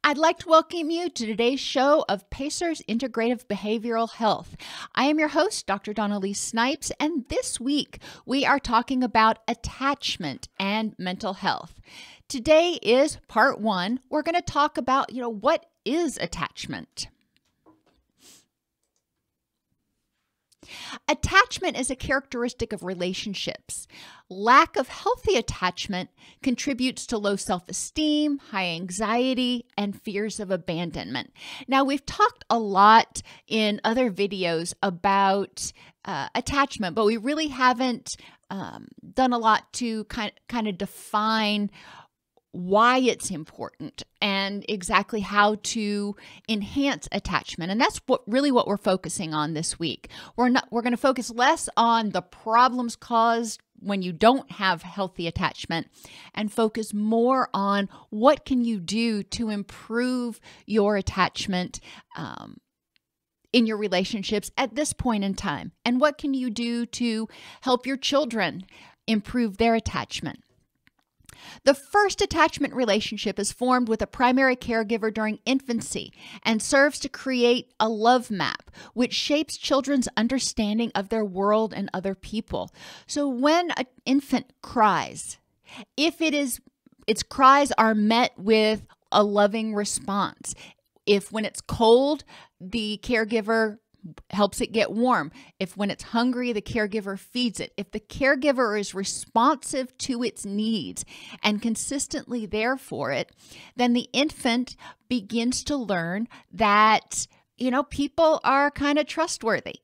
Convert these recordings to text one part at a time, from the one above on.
I'd like to welcome you to today's show of Pacers Integrative Behavioral Health. I am your host, Dr. Dawn Elise Snipes, and this week we are talking about attachment and mental health. Today is part one. We're going to talk about, what is attachment? Attachment is a characteristic of relationships. Lack of healthy attachment contributes to low self-esteem, high anxiety, and fears of abandonment. Now, we've talked a lot in other videos about attachment, but we really haven't done a lot to kind of define why it's important and exactly how to enhance attachment. And that's what we're focusing on this week. We're going to focus less on the problems caused when you don't have healthy attachment and focus more on what can you do to improve your attachment in your relationships at this point in time, and what can you do to help your children improve their attachment. The first attachment relationship is formed with a primary caregiver during infancy and serves to create a love map, which shapes children's understanding of their world and other people. So when an infant cries, its cries are met with a loving response. If when it's cold, the caregiver helps it get warm. If when it's hungry, the caregiver feeds it. If the caregiver is responsive to its needs and consistently there for it, then the infant begins to learn that, people are kind of trustworthy.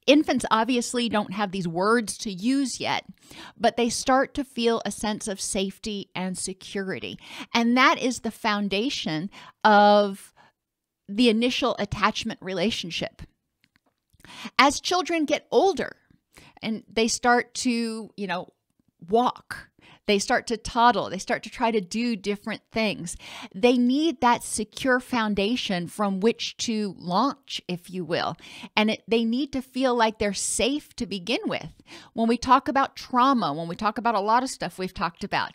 Infants obviously don't have these words to use yet, but they start to feel a sense of safety and security. And that is the foundation of the initial attachment relationship. As children get older and they start to, walk, they start to toddle, they start to try to do different things, they need that secure foundation from which to launch, if you will. And they need to feel like they're safe to begin with. When we talk about trauma, when we talk about a lot of stuff we've talked about,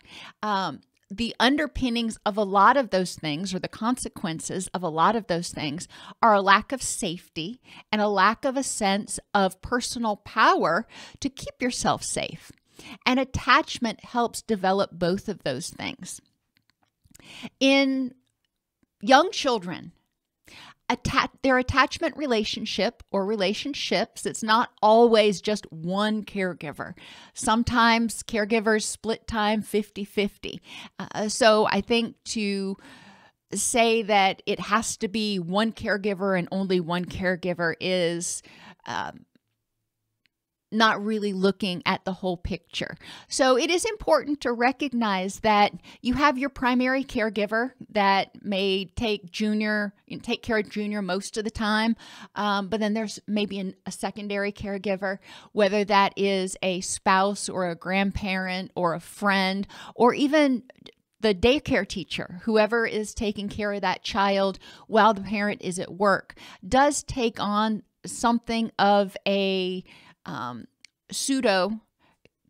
the underpinnings of a lot of those things, or the consequences of a lot of those things, are a lack of safety and a lack of a sense of personal power to keep yourself safe. And attachment helps develop both of those things. In young children, their attachment relationship or relationships, it's not always just one caregiver. Sometimes caregivers split time 50-50. So I think to say that it has to be one caregiver and only one caregiver is not really looking at the whole picture. So it is important to recognize that you have your primary caregiver that may take care of Junior most of the time, but then there's maybe a secondary caregiver, whether that is a spouse or a grandparent or a friend, or even the daycare teacher, whoever is taking care of that child while the parent is at work, does take on something of a pseudo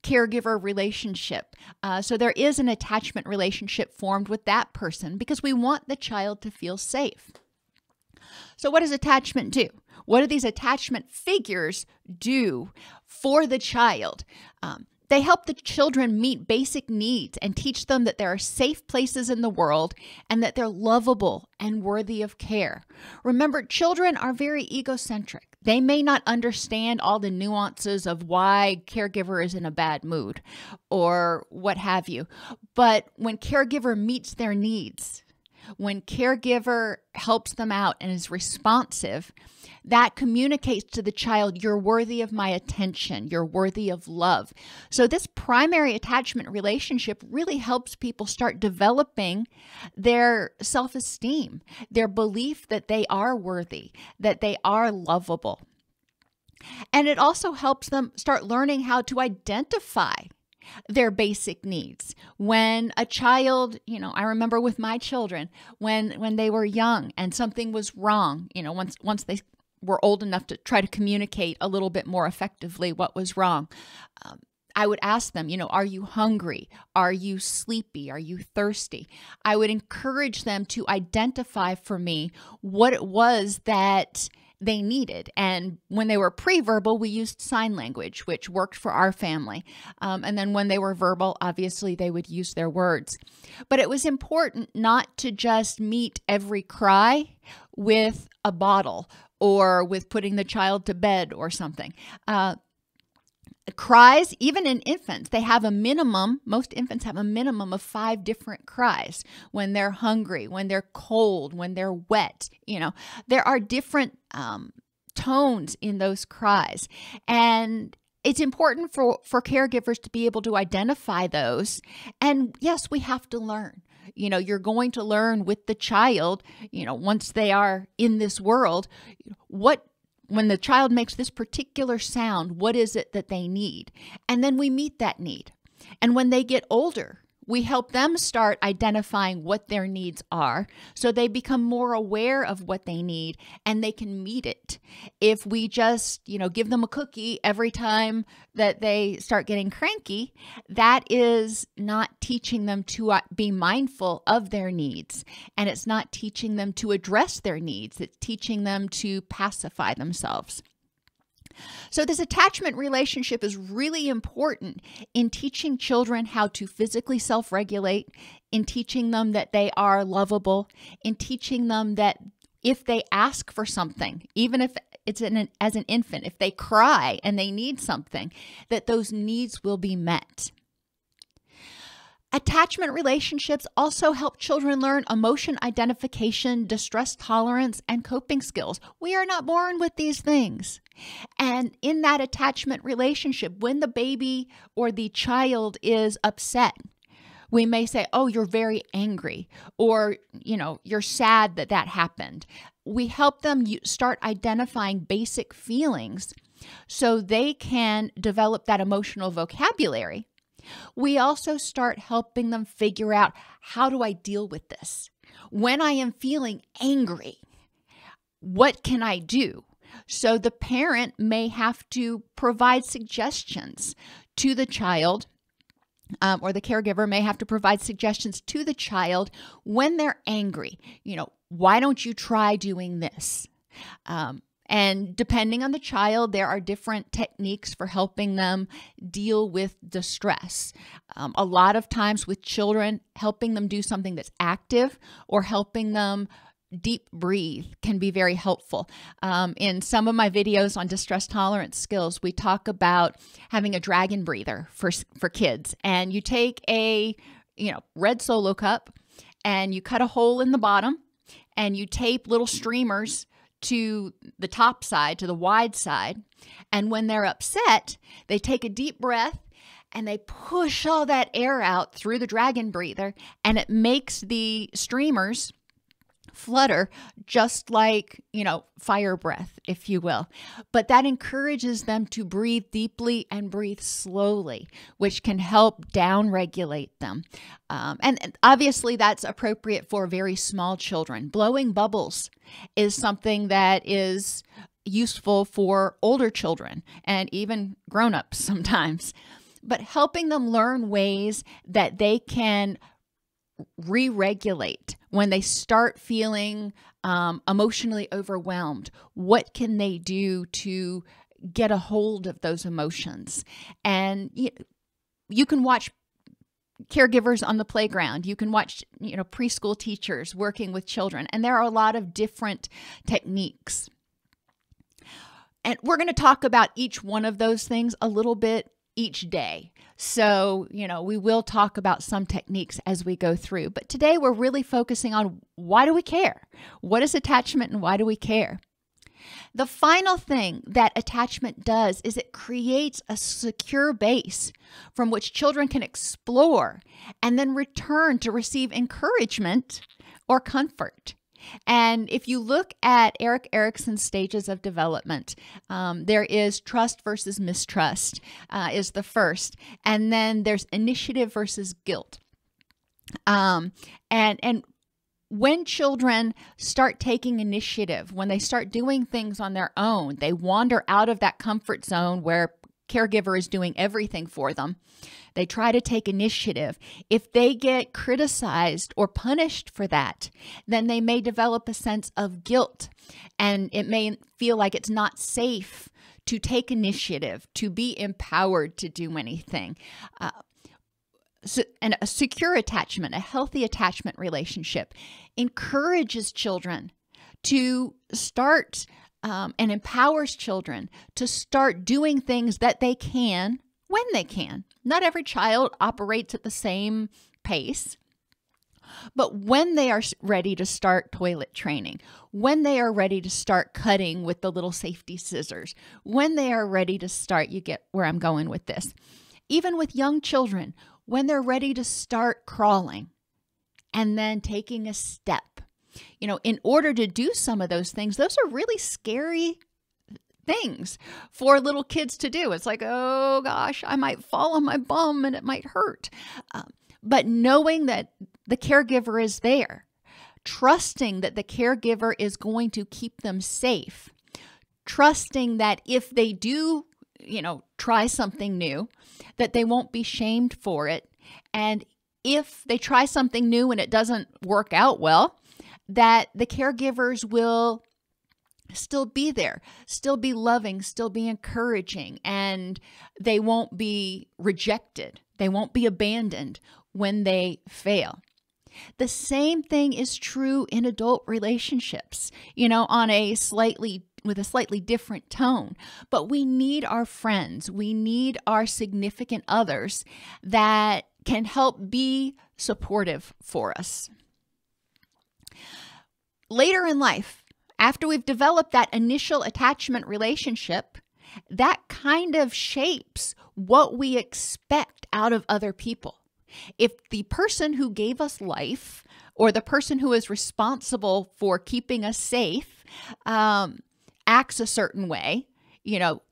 caregiver relationship. So there is an attachment relationship formed with that person because we want the child to feel safe. So what does attachment do? What do these attachment figures do for the child? They help the children meet basic needs and teach them that there are safe places in the world and that they're lovable and worthy of care. Remember, children are very egocentric. They may not understand all the nuances of why caregiver is in a bad mood or what have you. But when caregiver meets their needs, when caregiver helps them out and is responsive, that communicates to the child, you're worthy of my attention, you're worthy of love. So this primary attachment relationship really helps people start developing their self-esteem, their belief that they are worthy, that they are lovable. And it also helps them start learning how to identify their basic needs. When a child, I remember with my children, when they were young and something was wrong, once they were old enough to try to communicate a little bit more effectively what was wrong, I would ask them, are you hungry? Are you sleepy? Are you thirsty? I would encourage them to identify for me what it was that they needed. And when they were pre-verbal, we used sign language, which worked for our family. And then when they were verbal, obviously they would use their words. But it was important not to just meet every cry with a bottle or with putting the child to bed or something. Cries, even in infants, they have a minimum, most infants have a minimum of 5 different cries. When they're hungry, when they're cold, when they're wet, there are different tones in those cries. And it's important for caregivers to be able to identify those. And yes, we have to learn. You're going to learn with the child, once they are in this world, when the child makes this particular sound, what is it that they need? And then we meet that need. And when they get older, we help them start identifying what their needs are so they become more aware of what they need and they can meet it. If we just, give them a cookie every time that they start getting cranky, that is not teaching them to be mindful of their needs. And it's not teaching them to address their needs. It's teaching them to pacify themselves. So this attachment relationship is really important in teaching children how to physically self-regulate, in teaching them that they are lovable, in teaching them that if they ask for something, even if it's as an infant, if they cry and they need something, that those needs will be met. Attachment relationships also help children learn emotion identification, distress tolerance, and coping skills. We are not born with these things. And in that attachment relationship, when the baby or the child is upset, we may say, oh, you're very angry, or, you're sad that happened. We help them start identifying basic feelings so they can develop that emotional vocabulary. We also start helping them figure out, how do I deal with this? When I am feeling angry, what can I do? So the parent may have to provide suggestions to the child, or the caregiver may have to provide suggestions to the child when they're angry. Why don't you try doing this? And depending on the child, there are different techniques for helping them deal with distress. A lot of times with children, helping them do something that's active or helping them deep breathe can be very helpful. In some of my videos on distress tolerance skills, we talk about having a dragon breather for kids. And you take a red Solo cup and you cut a hole in the bottom and you tape little streamers to the top side, to the wide side. And when they're upset, they take a deep breath and they push all that air out through the dragon breather, and it makes the streamers flutter just like, fire breath, if you will. But that encourages them to breathe deeply and breathe slowly, which can help down-regulate them. And obviously that's appropriate for very small children. Blowing bubbles is something that is useful for older children and even grown-ups sometimes. But helping them learn ways that they can re-regulate when they start feeling emotionally overwhelmed. What can they do to get a hold of those emotions? And you can watch caregivers on the playground. You can watch, preschool teachers working with children, and there are a lot of different techniques. And we're going to talk about each one of those things a little bit each day. So, we will talk about some techniques as we go through. But today we're really focusing on, why do we care? What is attachment and why do we care? The final thing that attachment does is it creates a secure base from which children can explore and then return to receive encouragement or comfort. And if you look at Erik Erikson's stages of development, there is trust versus mistrust is the first. And then there's initiative versus guilt. And when children start taking initiative, when they start doing things on their own, they wander out of that comfort zone where caregiver is doing everything for them. They try to take initiative. If they get criticized or punished for that, then they may develop a sense of guilt, and it may feel like it's not safe to take initiative, to be empowered to do anything. And a secure attachment, a healthy attachment relationship, encourages children to start and empowers children to start doing things that they can when they can. Not every child operates at the same pace, but when they are ready to start toilet training, when they are ready to start cutting with the little safety scissors, when they are ready to start, you get where I'm going with this. Even with young children, when they're ready to start crawling and then taking a step. In order to do some of those things, those are really scary things for little kids to do. It's like, oh gosh, I might fall on my bum and it might hurt. But knowing that the caregiver is there, trusting that the caregiver is going to keep them safe, trusting that if they do, try something new, that they won't be shamed for it. And if they try something new and it doesn't work out well, that the caregivers will still be there, still be loving, still be encouraging, and they won't be rejected. They won't be abandoned when they fail. The same thing is true in adult relationships, with a slightly different tone. But we need our friends. We need our significant others that can help be supportive for us. Later in life, after we've developed that initial attachment relationship, that kind of shapes what we expect out of other people. If the person who gave us life or the person who is responsible for keeping us safe acts a certain way,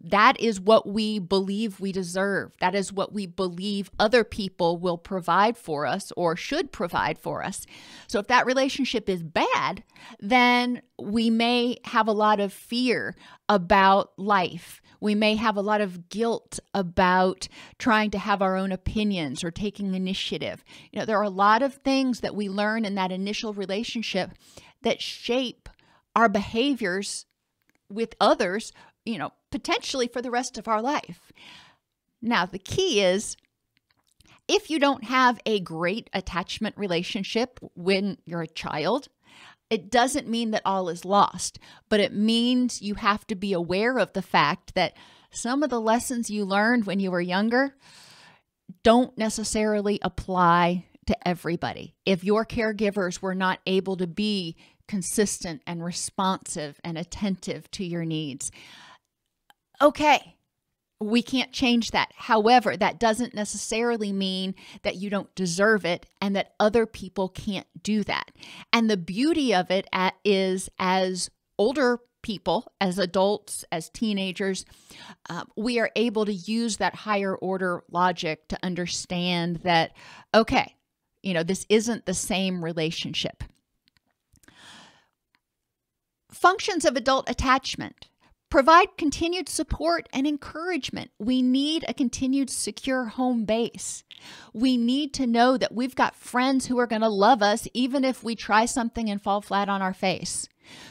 that is what we believe we deserve. That is what we believe other people will provide for us or should provide for us. So if that relationship is bad, then we may have a lot of fear about life. We may have a lot of guilt about trying to have our own opinions or taking initiative. There are a lot of things that we learn in that initial relationship that shape our behaviors with others, potentially for the rest of our life. Now, the key is, if you don't have a great attachment relationship when you're a child, it doesn't mean that all is lost, but it means you have to be aware of the fact that some of the lessons you learned when you were younger don't necessarily apply to everybody. If your caregivers were not able to be consistent and responsive and attentive to your needs, okay, we can't change that. However, that doesn't necessarily mean that you don't deserve it and that other people can't do that. And the beauty of it is, as older people, as adults, as teenagers, we are able to use that higher order logic to understand that, okay, this isn't the same relationship. Functions of adult attachment: provide continued support and encouragement. We need a continued secure home base. We need to know that we've got friends who are going to love us even if we try something and fall flat on our face.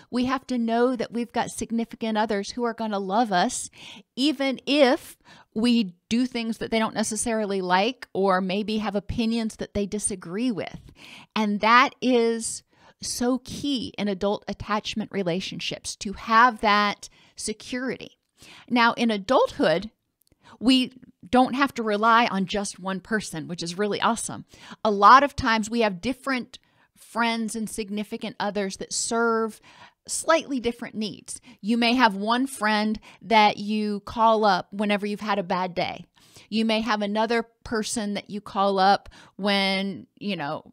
We have to know that we've got significant others who are going to love us even if we do things that they don't necessarily like or maybe have opinions that they disagree with. And that is so key in adult attachment relationships, to have that security. Now, in adulthood, we don't have to rely on just one person, which is really awesome. A lot of times we have different friends and significant others that serve slightly different needs. You may have one friend that you call up whenever you've had a bad day. You may have another person that you call up when,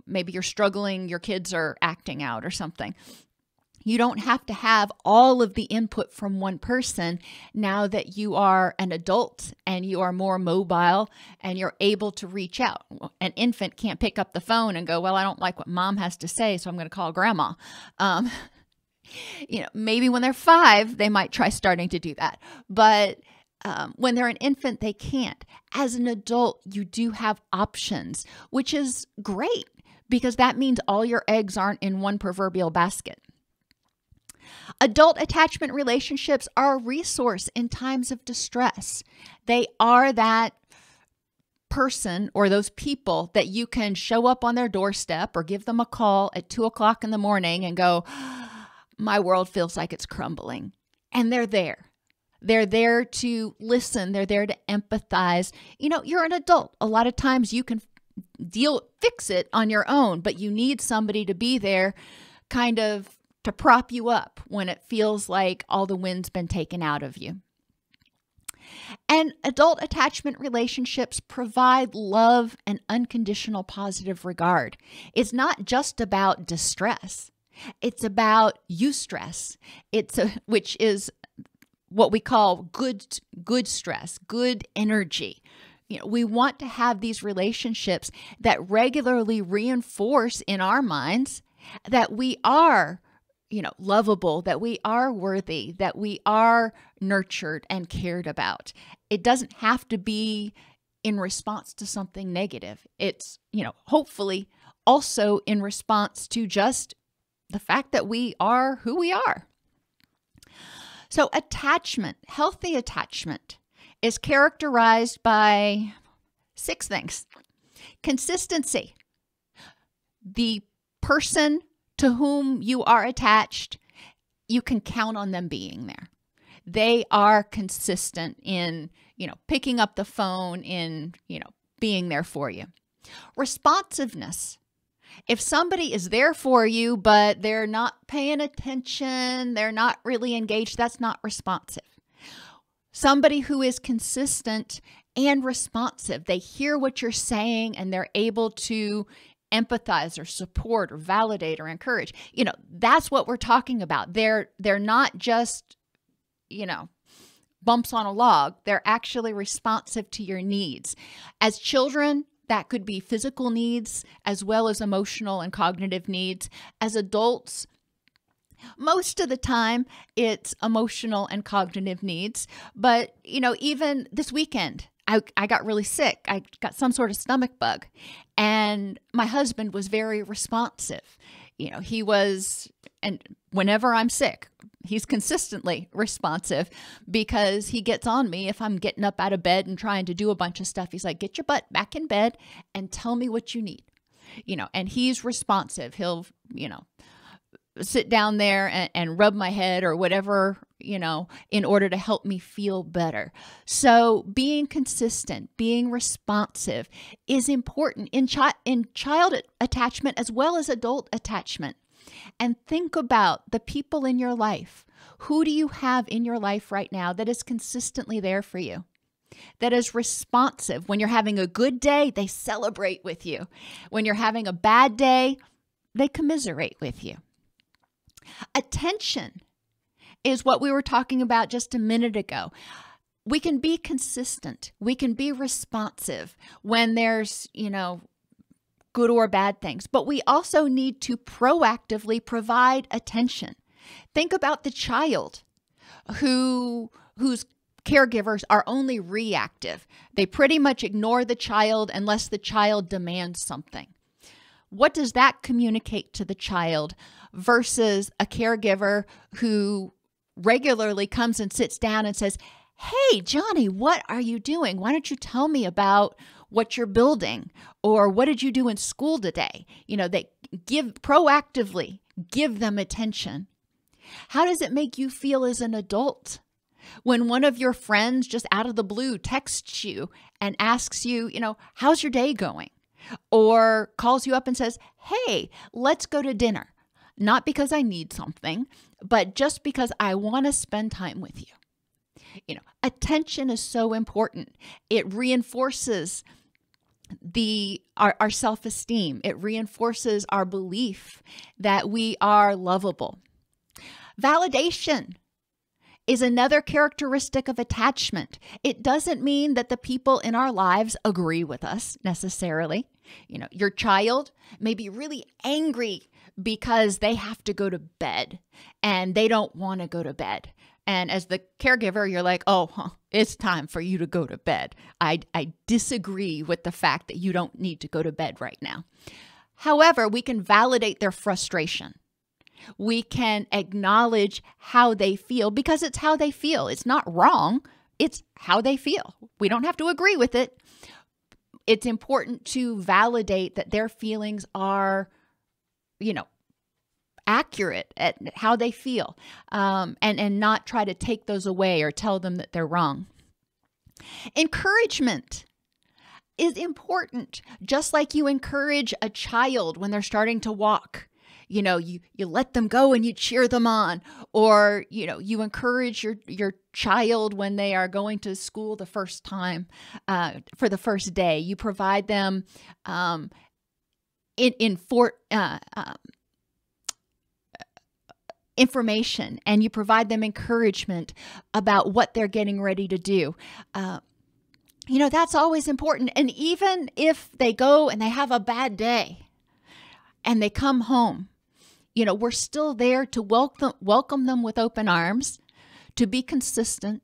maybe you're struggling, your kids are acting out or something. You don't have to have all of the input from one person now that you are an adult and you are more mobile and you're able to reach out. An infant can't pick up the phone and go, well, I don't like what mom has to say, so I'm going to call grandma. Maybe when they're 5, they might try starting to do that. But When they're an infant, they can't. As an adult, you do have options, which is great because that means all your eggs aren't in one proverbial basket. Adult attachment relationships are a resource in times of distress. They are that person or those people that you can show up on their doorstep or give them a call at 2 o'clock in the morning and go, my world feels like it's crumbling. And they're there. They're there to listen. They're there to empathize. You know, you're an adult. A lot of times you can fix it on your own, but you need somebody to be there kind of to prop you up when it feels like all the wind's been taken out of you. And adult attachment relationships provide love and unconditional positive regard. It's not just about distress. It's about eustress. Which is what we call good stress, good energy. You know, we want to have these relationships that regularly reinforce in our minds that we are, lovable, that we are worthy, that we are nurtured and cared about. It doesn't have to be in response to something negative. It's, hopefully also in response to just the fact that we are who we are. So attachment, healthy attachment, is characterized by 6 things. Consistency. The person to whom you are attached, you can count on them being there. They are consistent in, picking up the phone, in, being there for you. Responsiveness. If somebody is there for you, but they're not paying attention, they're not really engaged, that's not responsive. Somebody who is consistent and responsive, they hear what you're saying and they're able to empathize or support or validate or encourage. That's what we're talking about. They're not just, bumps on a log. They're actually responsive to your needs. As children, that could be physical needs as well as emotional and cognitive needs. As adults, most of the time it's emotional and cognitive needs. But, even this weekend, I got really sick. I got some sort of stomach bug. And my husband was very responsive. He was, and whenever I'm sick, he's consistently responsive because he gets on me if I'm getting up out of bed and trying to do a bunch of stuff. He's like, get your butt back in bed and tell me what you need. And he's responsive. He'll, sit down there and rub my head or whatever, in order to help me feel better. So being consistent, being responsive is important in child attachment as well as adult attachment. And think about the people in your life. Who do you have in your life right now that is consistently there for you? That is responsive. When you're having a good day, they celebrate with you. When you're having a bad day, they commiserate with you. Attention is what we were talking about just a minute ago. We can be consistent. We can be responsive when there's, good or bad things, but we also need to proactively provide attention. Think about the child whose caregivers are only reactive. They pretty much ignore the child unless the child demands something. What does that communicate to the child versus a caregiver who regularly comes and sits down and says, hey, Johnny, what are you doing? Why don't you tell me about what you're building? Or what did you do in school today? They proactively give them attention. How does it make you feel as an adult when one of your friends just out of the blue texts you and asks you, how's your day going? Or calls you up and says, hey, let's go to dinner. Not because I need something, but just because I want to spend time with you. Attention is so important. It reinforces our self-esteem. It reinforces our belief that we are lovable. Validation is another characteristic of attachment. It doesn't mean that the people in our lives agree with us necessarily. Your child may be really angry because they have to go to bed and they don't want to go to bed. And as the caregiver, you're like, oh, it's time for you to go to bed. I disagree with the fact that you don't need to go to bed right now. However, we can validate their frustration. We can acknowledge how they feel because it's how they feel. It's not wrong. It's how they feel. We don't have to agree with it. It's important to validate that their feelings are, accurate at how they feel, and not try to take those away or tell them that they're wrong. Encouragement is important. Just like you encourage a child when they're starting to walk, you let them go and you cheer them on, or, you encourage your child when they are going to school the first time, for the first day. You provide them information, and you provide them encouragement about what they're getting ready to do. That's always important. And even if they go and they have a bad day and they come home, we're still there to welcome them with open arms, to be consistent,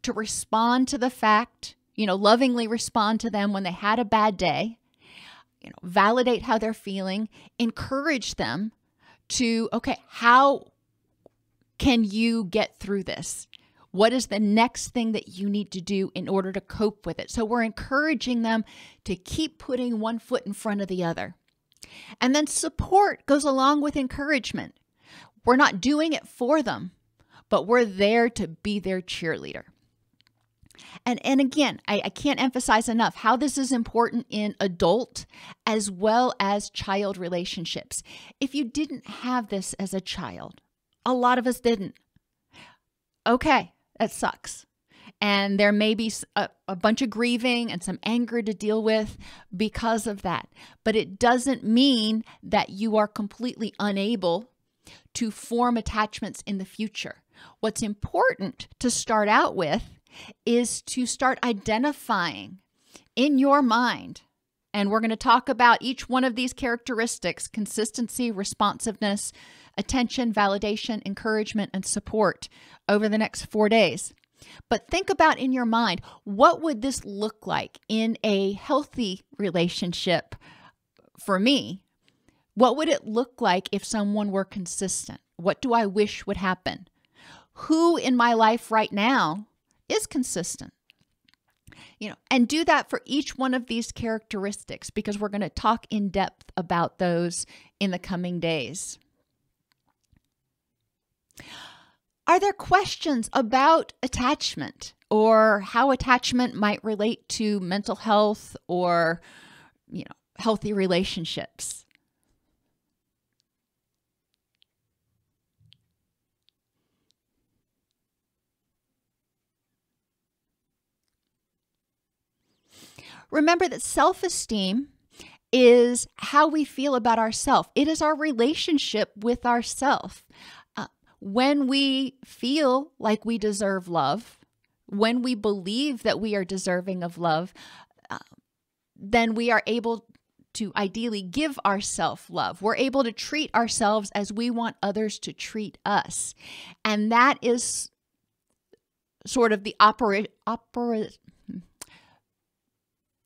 to respond to the fact, lovingly respond to them when they had a bad day, validate how they're feeling, encourage them to, okay, how can you get through this? What is the next thing that you need to do in order to cope with it? So we're encouraging them to keep putting one foot in front of the other. And then support goes along with encouragement. We're not doing it for them, but we're there to be their cheerleader. And again, I can't emphasize enough how this is important in adult as well as child relationships. If you didn't have this as a child, a lot of us didn't. Okay, that sucks. And there may be a bunch of grieving and some anger to deal with because of that. But it doesn't mean that you are completely unable to form attachments in the future. What's important to start out with is to start identifying in your mind. And we're going to talk about each one of these characteristics: consistency, responsiveness, attention, validation, encouragement, and support over the next 4 days. But think about in your mind, what would this look like in a healthy relationship for me? What would it look like if someone were consistent? What do I wish would happen? Who in my life right now is consistent? And do that for each one of these characteristics, because we're going to talk in depth about those in the coming days. Are there questions about attachment or how attachment might relate to mental health or, healthy relationships? Remember that self-esteem is how we feel about ourselves. It is our relationship with ourselves. When we feel like we deserve love, when we believe that we are deserving of love, then we are able to ideally give ourselves love. We're able to treat ourselves as we want others to treat us. And that is sort of the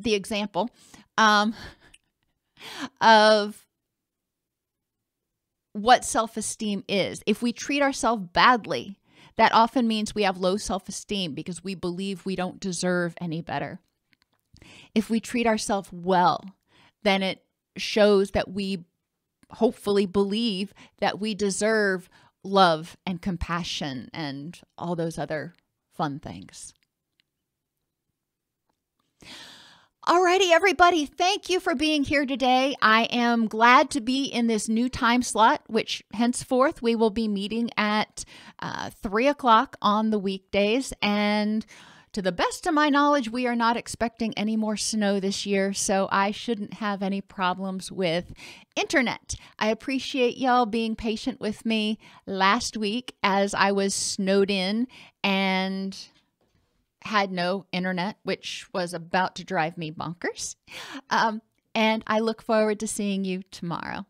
example of what self-esteem is. If we treat ourselves badly, that often means we have low self-esteem because we believe we don't deserve any better. If we treat ourselves well, then it shows that we hopefully believe that we deserve love and compassion and all those other fun things. Alrighty, everybody, thank you for being here today. I am glad to be in this new time slot, which henceforth we will be meeting at 3 o'clock on the weekdays. And to the best of my knowledge, we are not expecting any more snow this year, so I shouldn't have any problems with internet. I appreciate y'all being patient with me last week as I was snowed in and had no internet, which was about to drive me bonkers. And I look forward to seeing you tomorrow.